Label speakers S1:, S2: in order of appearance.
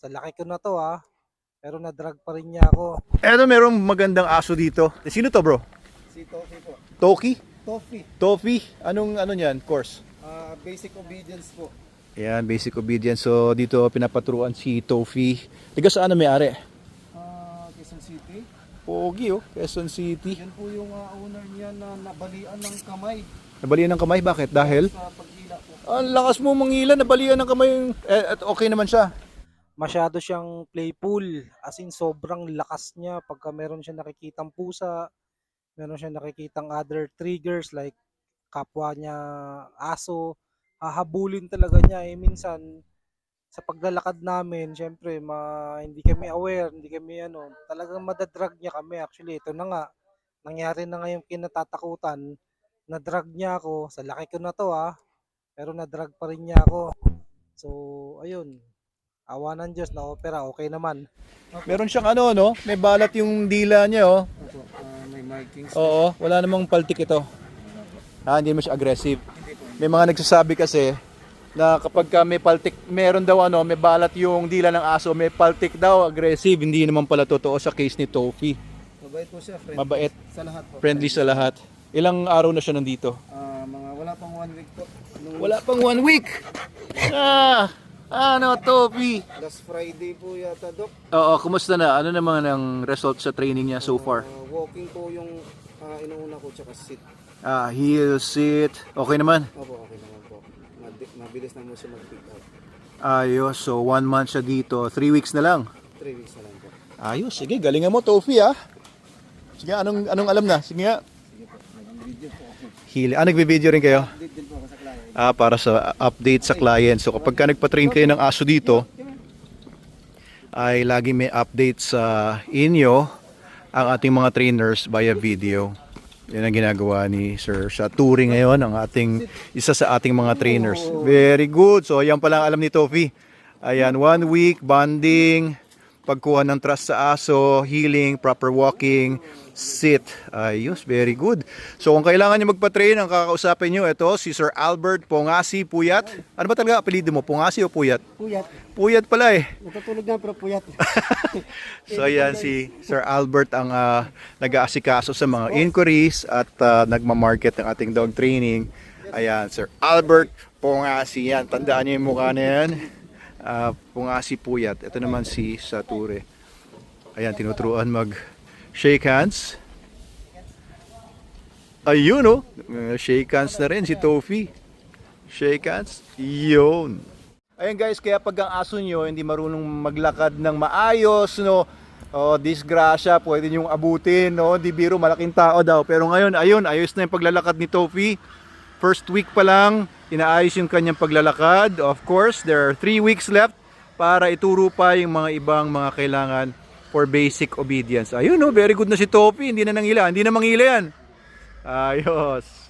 S1: sa laki ko na to pero na-drag pa rin niya ako.
S2: Eto, merong magandang aso dito. Sino to, bro?
S3: Si Toffee po.
S2: Toki?
S3: Toffee.
S2: Toffee? Anong ano niyan? Course?
S3: Basic obedience po.
S2: Ayan, basic obedience. So, dito pinapaturuan si Toffee. Tiga saan na may-ari?
S3: Quezon City.
S2: Pogi, oh. Quezon City.
S3: Yan po yung owner niya na nabalian ng kamay
S2: Nabalian ng kamay. Bakit? Dahil?
S3: sa paghila po.
S2: Ang lakas mo mangila. Nabalian ng kamay. At okay naman siya.
S1: Masyado siyang playful, as in sobrang lakas niya pagka meron siya nakikitang pusa, meron siya nakikitang other triggers like kapwa niya aso, hahabulin talaga niya. Minsan sa paglalakad namin, syempre hindi kami aware, hindi kami talagang madadrag niya kami. Actually, ito na nga, nangyari na ngayong kinatatakutan, na-drag niya ako, sa laki ko na to pero na-drag pa rin niya ako. So, ayun, awa ng Diyos, na-opera, okay naman.
S2: Meron siyang ano, no? May balat yung dila niya, oh.
S3: Opo, may markings.
S2: Oo, wala namang paltik ito. Hindi naman siya aggressive. May mga nagsasabi kasi na kapag may paltik, meron daw may balat yung dila ng aso, may paltik daw, aggressive. Hindi naman pala totoo sa case ni Toffee.
S3: Mabait po siya, friendly.
S2: Mabait,
S3: Sa lahat po.
S2: friendly sa lahat. Ilang araw na siya nandito?
S3: Wala pang 1 week po.
S2: Wala pang 1 week. Toffee?
S3: Last Friday po yata, Dok.
S2: Oo, kumusta na? Ano naman ang result sa training niya so far?
S3: Walking po yung inuuna ko, tsaka sit.
S2: Heel, sit. Okay naman?
S3: Opo, okay naman po. Mabilis na mo siya mag-pick up.
S2: Ayos, so 1 month siya dito. 3 weeks na lang.
S3: 3 weeks na lang po.
S2: Ayos, sige, galingan mo, Toffee, Sige, anong alam na? Sige nga.
S3: Video po ako.
S2: Heel. Nagbe-video rin kayo?
S3: Update din po ako sa client.
S2: Para sa update sa client. So kapag ka nagpa-train kayo ng aso dito, ay lagi may update sa inyo ang ating mga trainers via video. Yan ang ginagawa ni Sir sa touring ngayon ang isa sa ating mga trainers. Very good. So yan pala ang alam ni Toffee. Ayan, 1 week, bonding, pagkuha ng trust sa aso, healing, proper walking, sit. Ayos, very good. So kung kailangan nyo magpa-train, ang kakausapin nyo, ito si Sir Albert Pongasi Puyat. Ano ba talaga apelido mo? Pongasi o Puyat?
S3: Puyat.
S2: Puyat pala eh.
S3: Natutulog na pero puyat.
S2: So yan si Sir Albert ang nag-aasikaso sa mga inquiries at nagmamarket ng ating dog training. Ayan, Sir Albert Pongasi. Yan, tandaan nyo yung mukha na yan. Pongasi Puyat. Ito naman si Sature. Ayan, tinuturuan mag-shake hands. Ayun, shake hands na rin si Toffee. Shake hands. Yun. Ayun guys, kaya pag ang aso nyo hindi marunong maglakad ng maayos, disgrasya, pwede nyong abutin, di biro, malaking tao daw. Pero ngayon, ayun, ayos na yung paglalakad ni Toffee. First week pa lang, inaayos yung kanyang paglalakad. Of course, there are 3 weeks left para ituro pa yung mga ibang mga kailangan for basic obedience. Ayun, very good na si Toffee, hindi na nangila, hindi na mangila yan. Ayos.